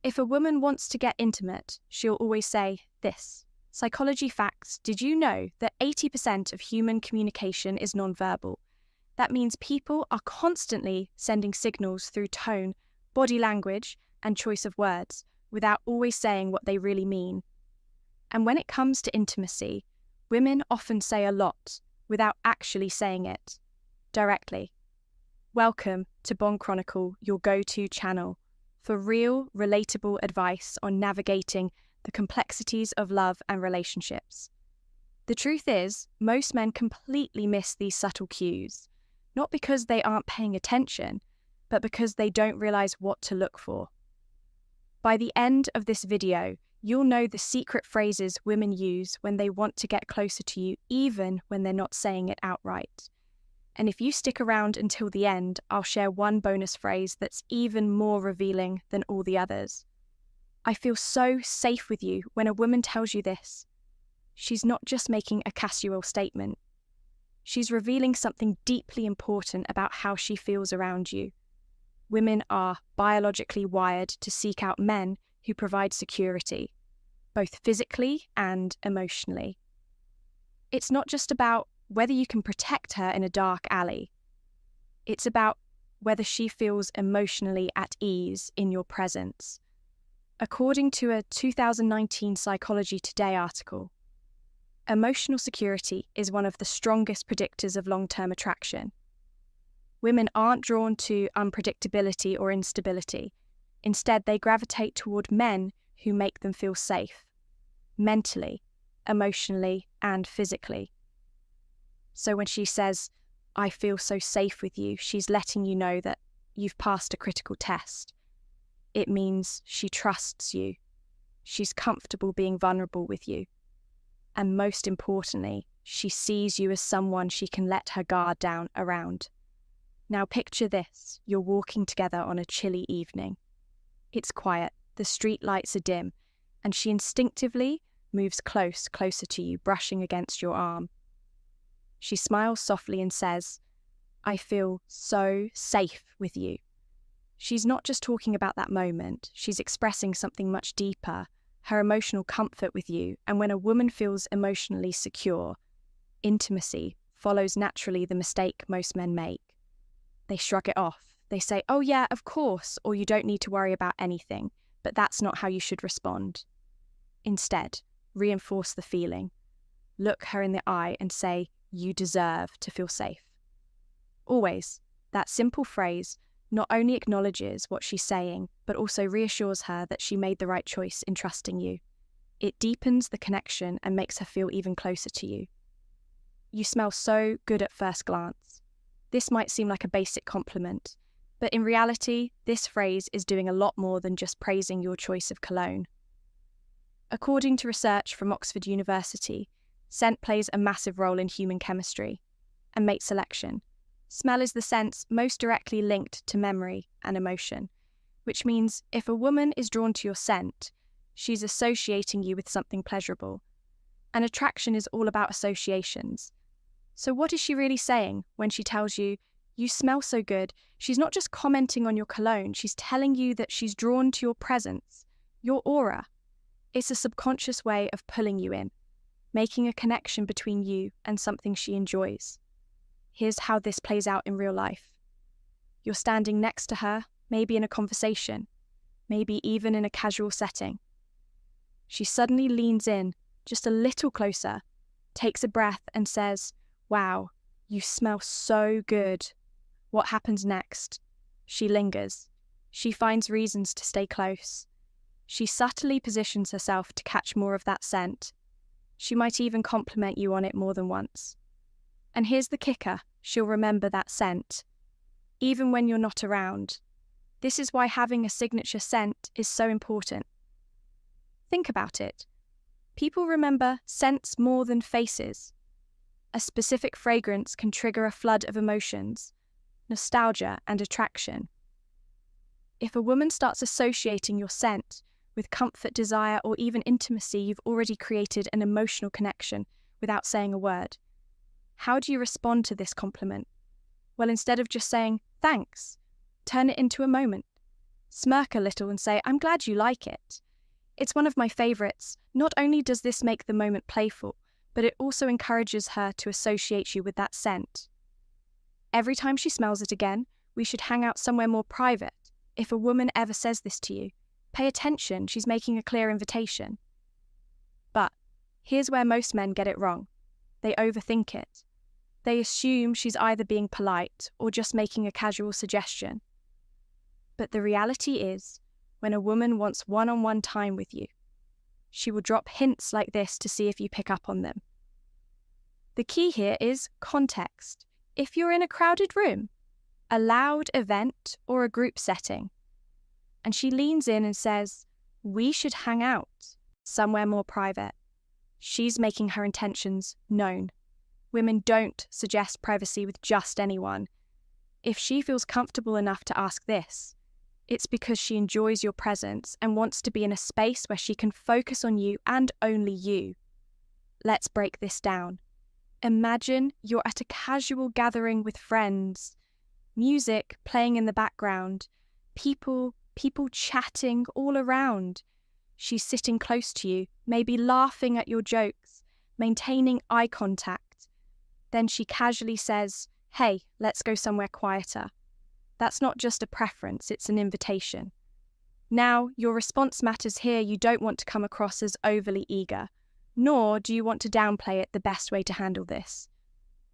If a woman wants to get intimate, she'll always say this. Psychology facts: did you know that 80% of human communication is nonverbal? That means people are constantly sending signals through tone, body language, and choice of words, without always saying what they really mean. And when it comes to intimacy, women often say a lot without actually saying it directly. Welcome to Bond Chronicle, your go-to channel for real, relatable advice on navigating the complexities of love and relationships. The truth is, most men completely miss these subtle cues, not because they aren't paying attention, but because they don't realize what to look for. By the end of this video, you'll know the secret phrases women use when they want to get closer to you, even when they're not saying it outright. And if you stick around until the end, I'll share one bonus phrase that's even more revealing than all the others. I feel so safe with you when a woman tells you this. She's not just making a casual statement. She's revealing something deeply important about how she feels around you. Women are biologically wired to seek out men who provide security, both physically and emotionally. It's not just about whether you can protect her in a dark alley. It's about whether she feels emotionally at ease in your presence. According to a 2019 Psychology Today article, emotional security is one of the strongest predictors of long-term attraction. Women aren't drawn to unpredictability or instability. Instead, they gravitate toward men who make them feel safe, mentally, emotionally, and physically. So when she says, "I feel so safe with you," she's letting you know that you've passed a critical test. It means she trusts you. She's comfortable being vulnerable with you. And most importantly, she sees you as someone she can let her guard down around. Now picture this: you're walking together on a chilly evening. It's quiet, the street lights are dim, and she instinctively moves closer to you, brushing against your arm. She smiles softly and says, "I feel so safe with you." She's not just talking about that moment, she's expressing something much deeper, her emotional comfort with you. And when a woman feels emotionally secure, intimacy follows naturally the mistake most men make. They shrug it off. They say, "Oh yeah, of course," or "You don't need to worry about anything," but that's not how you should respond. Instead, reinforce the feeling. Look her in the eye and say, "You deserve to feel safe." Always, that simple phrase not only acknowledges what she's saying, but also reassures her that she made the right choice in trusting you. It deepens the connection and makes her feel even closer to you. "You smell so good at first glance." This might seem like a basic compliment, but in reality, this phrase is doing a lot more than just praising your choice of cologne. According to research from Oxford University, scent plays a massive role in human chemistry and mate selection. Smell is the sense most directly linked to memory and emotion, which means if a woman is drawn to your scent, she's associating you with something pleasurable. And attraction is all about associations. So what is she really saying when she tells you, "You smell so good"? She's not just commenting on your cologne, she's telling you that she's drawn to your presence, your aura. It's a subconscious way of pulling you in, making a connection between you and something she enjoys. Here's how this plays out in real life. You're standing next to her, maybe in a conversation, maybe even in a casual setting. She suddenly leans in, just a little closer, takes a breath and says, "Wow, you smell so good." What happens next? She lingers. She finds reasons to stay close. She subtly positions herself to catch more of that scent. She might even compliment you on it more than once. And here's the kicker: she'll remember that scent, even when you're not around. This is why having a signature scent is so important. Think about it. People remember scents more than faces. A specific fragrance can trigger a flood of emotions, nostalgia, and attraction. If a woman starts associating your scent with comfort, desire, or even intimacy, you've already created an emotional connection without saying a word. How do you respond to this compliment? Well, instead of just saying, "Thanks," turn it into a moment. Smirk a little and say, "I'm glad you like it. It's one of my favourites." Not only does this make the moment playful, but it also encourages her to associate you with that scent. Every time she smells it again, we should hang out somewhere more private. If a woman ever says this to you, pay attention, she's making a clear invitation. But here's where most men get it wrong. They overthink it. They assume she's either being polite or just making a casual suggestion. But the reality is, when a woman wants one-on-one time with you, she will drop hints like this to see if you pick up on them. The key here is context. If you're in a crowded room, a loud event, or a group setting, and she leans in and says, "We should hang out somewhere more private," she's making her intentions known. Women don't suggest privacy with just anyone. If she feels comfortable enough to ask this, it's because she enjoys your presence and wants to be in a space where she can focus on you and only you. Let's break this down. Imagine you're at a casual gathering with friends, music playing in the background, people chatting all around. She's sitting close to you, maybe laughing at your jokes, maintaining eye contact. Then she casually says, "Hey, let's go somewhere quieter." That's not just a preference, it's an invitation. Now, your response matters here. You don't want to come across as overly eager, nor do you want to downplay it. The best way to handle this: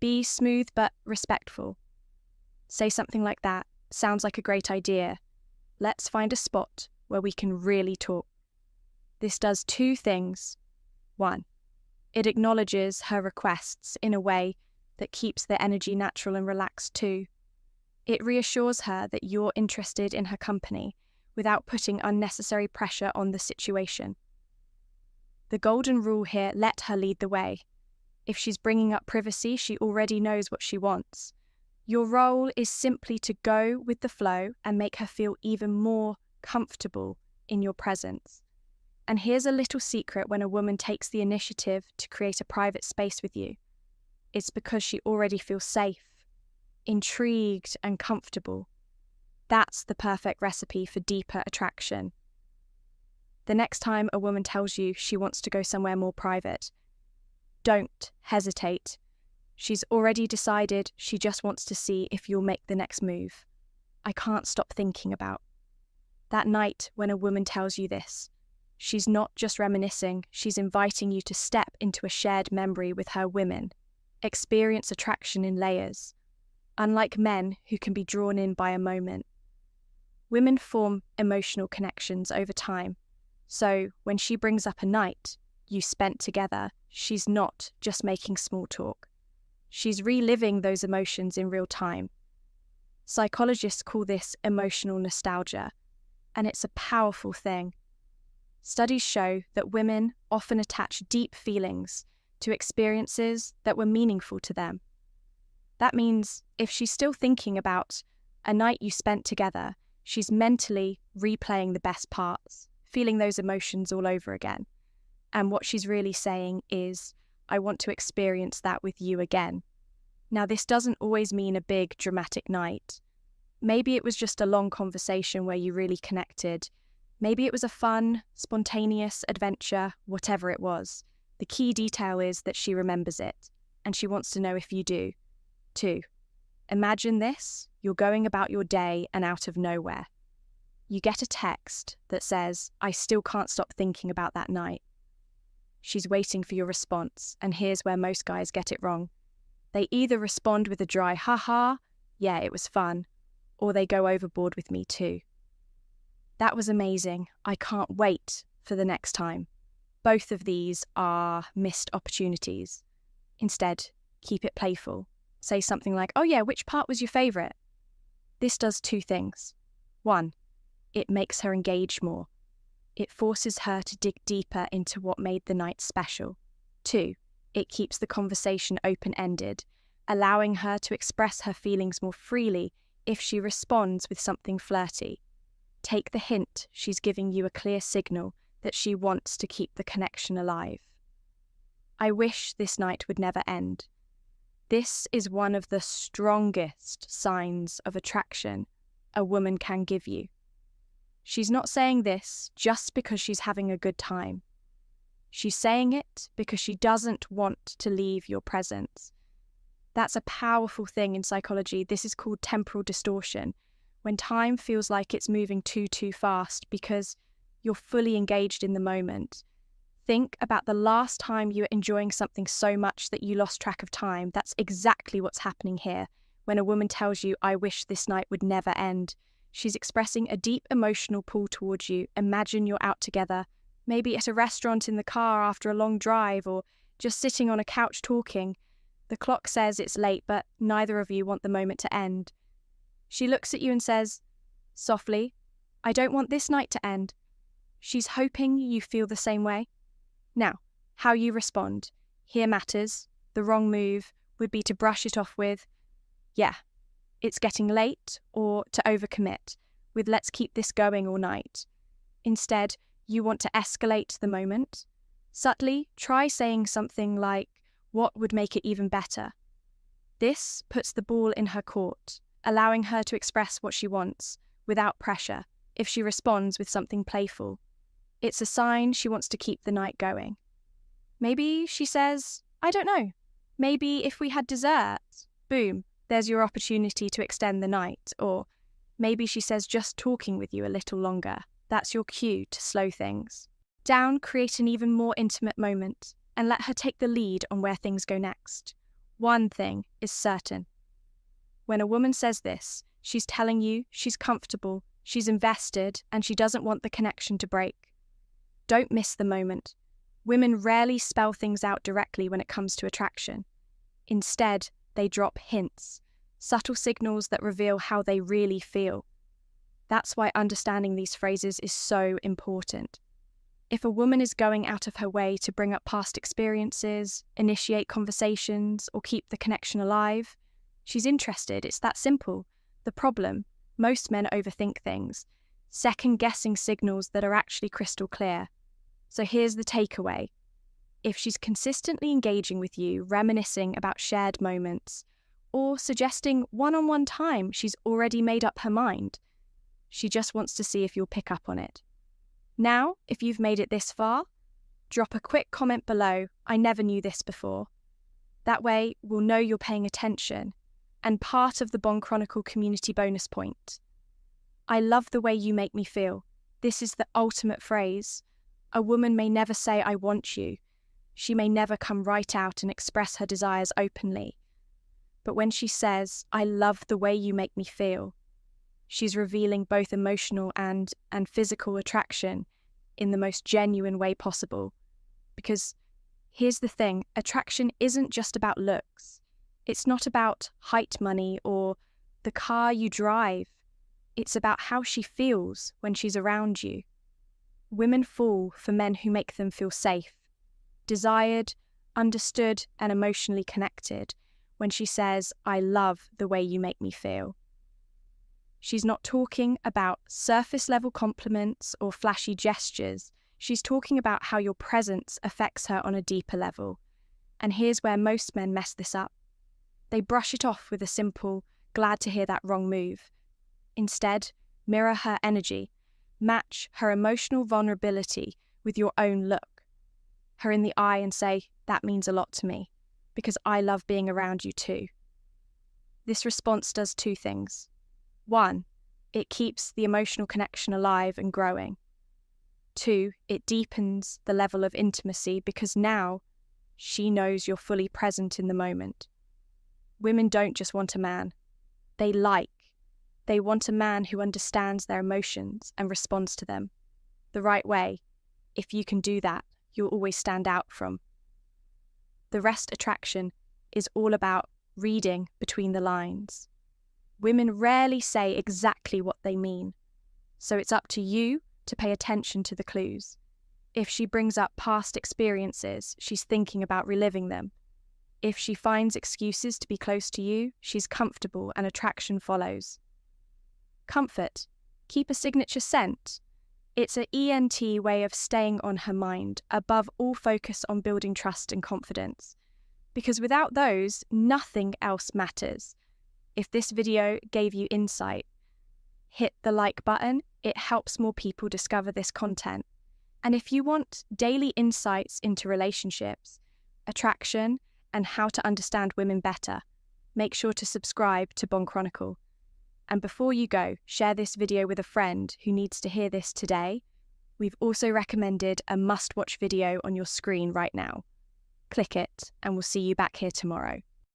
be smooth but respectful. Say something like that. "Sounds like a great idea. Let's find a spot where we can really talk." This does two things. One, it acknowledges her requests in a way that keeps the energy natural and relaxed too. It reassures her that you're interested in her company without putting unnecessary pressure on the situation. The golden rule here: let her lead the way. If she's bringing up privacy, she already knows what she wants. Your role is simply to go with the flow and make her feel even more comfortable in your presence. And here's a little secret: when a woman takes the initiative to create a private space with you, it's because she already feels safe, intrigued, and comfortable. That's the perfect recipe for deeper attraction. The next time a woman tells you she wants to go somewhere more private, don't hesitate. She's already decided she just wants to see if you'll make the next move. I can't stop thinking about that night when a woman tells you this. She's not just reminiscing, she's inviting you to step into a shared memory with her women. Experience attraction in layers, unlike men who can be drawn in by a moment. Women form emotional connections over time, so when she brings up a night you spent together, she's not just making small talk. She's reliving those emotions in real time. Psychologists call this emotional nostalgia, and it's a powerful thing. Studies show that women often attach deep feelings to experiences that were meaningful to them. That means if she's still thinking about a night you spent together, she's mentally replaying the best parts, feeling those emotions all over again. And what she's really saying is, "I want to experience that with you again." Now, this doesn't always mean a big, dramatic night. Maybe it was just a long conversation where you really connected. Maybe it was a fun, spontaneous adventure, whatever it was. The key detail is that she remembers it, and she wants to know if you do, too. Imagine this: you're going about your day and out of nowhere, you get a text that says, "I still can't stop thinking about that night." She's waiting for your response, and here's where most guys get it wrong. They either respond with a dry "haha, yeah, it was fun," or they go overboard with "me too. That was amazing. I can't wait for the next time." Both of these are missed opportunities. Instead, keep it playful. Say something like, "Oh yeah, which part was your favourite?" This does two things. One, it makes her engage more. It forces her to dig deeper into what made the night special. Two, it keeps the conversation open-ended, allowing her to express her feelings more freely if she responds with something flirty. Take the hint: she's giving you a clear signal that she wants to keep the connection alive. I wish this night would never end. This is one of the strongest signs of attraction a woman can give you. She's not saying this just because she's having a good time. She's saying it because she doesn't want to leave your presence. That's a powerful thing in psychology. This is called temporal distortion, when time feels like it's moving too fast because you're fully engaged in the moment. Think about the last time you were enjoying something so much that you lost track of time. That's exactly what's happening here. When a woman tells you, "I wish this night would never end," she's expressing a deep emotional pull towards you. Imagine you're out together, maybe at a restaurant in the car after a long drive, or just sitting on a couch talking. The clock says it's late, but neither of you want the moment to end. She looks at you and says, softly, "I don't want this night to end." She's hoping you feel the same way. Now, how you respond here matters. The wrong move would be to brush it off with, "Yeah, it's getting late," or to overcommit with, "Let's keep this going all night." Instead, you want to escalate the moment. Subtly, try saying something like, "What would make it even better?" This puts the ball in her court, allowing her to express what she wants without pressure. If she responds with something playful, it's a sign she wants to keep the night going. Maybe she says, "I don't know. Maybe if we had dessert." Boom, there's your opportunity to extend the night. Or maybe she says, "Just talking with you a little longer." That's your cue to slow things down, create an even more intimate moment, and let her take the lead on where things go next. One thing is certain. When a woman says this, she's telling you she's comfortable, she's invested, and she doesn't want the connection to break. Don't miss the moment. Women rarely spell things out directly when it comes to attraction. Instead, they drop hints, subtle signals that reveal how they really feel. That's why understanding these phrases is so important. If a woman is going out of her way to bring up past experiences, initiate conversations, or keep the connection alive, she's interested. It's that simple. The problem, most men overthink things, second-guessing signals that are actually crystal clear. So here's the takeaway. If she's consistently engaging with you, reminiscing about shared moments, or suggesting one-on-one time, she's already made up her mind. She just wants to see if you'll pick up on it. Now, if you've made it this far, drop a quick comment below, "I never knew this before." That way, we'll know you're paying attention. And part of the Bond Chronicle community bonus point. I love the way you make me feel. This is the ultimate phrase. A woman may never say, "I want you." She may never come right out and express her desires openly. But when she says, "I love the way you make me feel," she's revealing both emotional and physical attraction in the most genuine way possible. Because here's the thing, attraction isn't just about looks. It's not about height, money, or the car you drive. It's about how she feels when she's around you. Women fall for men who make them feel safe, desired, understood, and emotionally connected when she says, "I love the way you make me feel." She's not talking about surface-level compliments or flashy gestures. She's talking about how your presence affects her on a deeper level. And here's where most men mess this up. They brush it off with a simple, "Glad to hear that wrong move." Instead, mirror her energy. Match her emotional vulnerability with your own look. Her in the eye and say, "That means a lot to me, because I love being around you too." This response does two things. One, it keeps the emotional connection alive and growing. Two, it deepens the level of intimacy because now she knows you're fully present in the moment. Women don't just want a man. They want a man who understands their emotions and responds to them the right way. If you can do that, you'll always stand out from. The rest attraction is all about reading between the lines. Women rarely say exactly what they mean, so it's up to you to pay attention to the clues. If she brings up past experiences, she's thinking about reliving them. If she finds excuses to be close to you, she's comfortable and attraction follows. Comfort. Keep a signature scent. It's an ENT way of staying on her mind, above all focus on building trust and confidence. Because without those, nothing else matters. If this video gave you insight, hit the like button It helps more people discover this content. And if you want daily insights into relationships, attraction, and how to understand women better, make sure to subscribe to Bond Chronicle. And before you go, share this video with a friend who needs to hear this today. We've also recommended a must-watch video on your screen right now. Click it, and we'll see you back here tomorrow.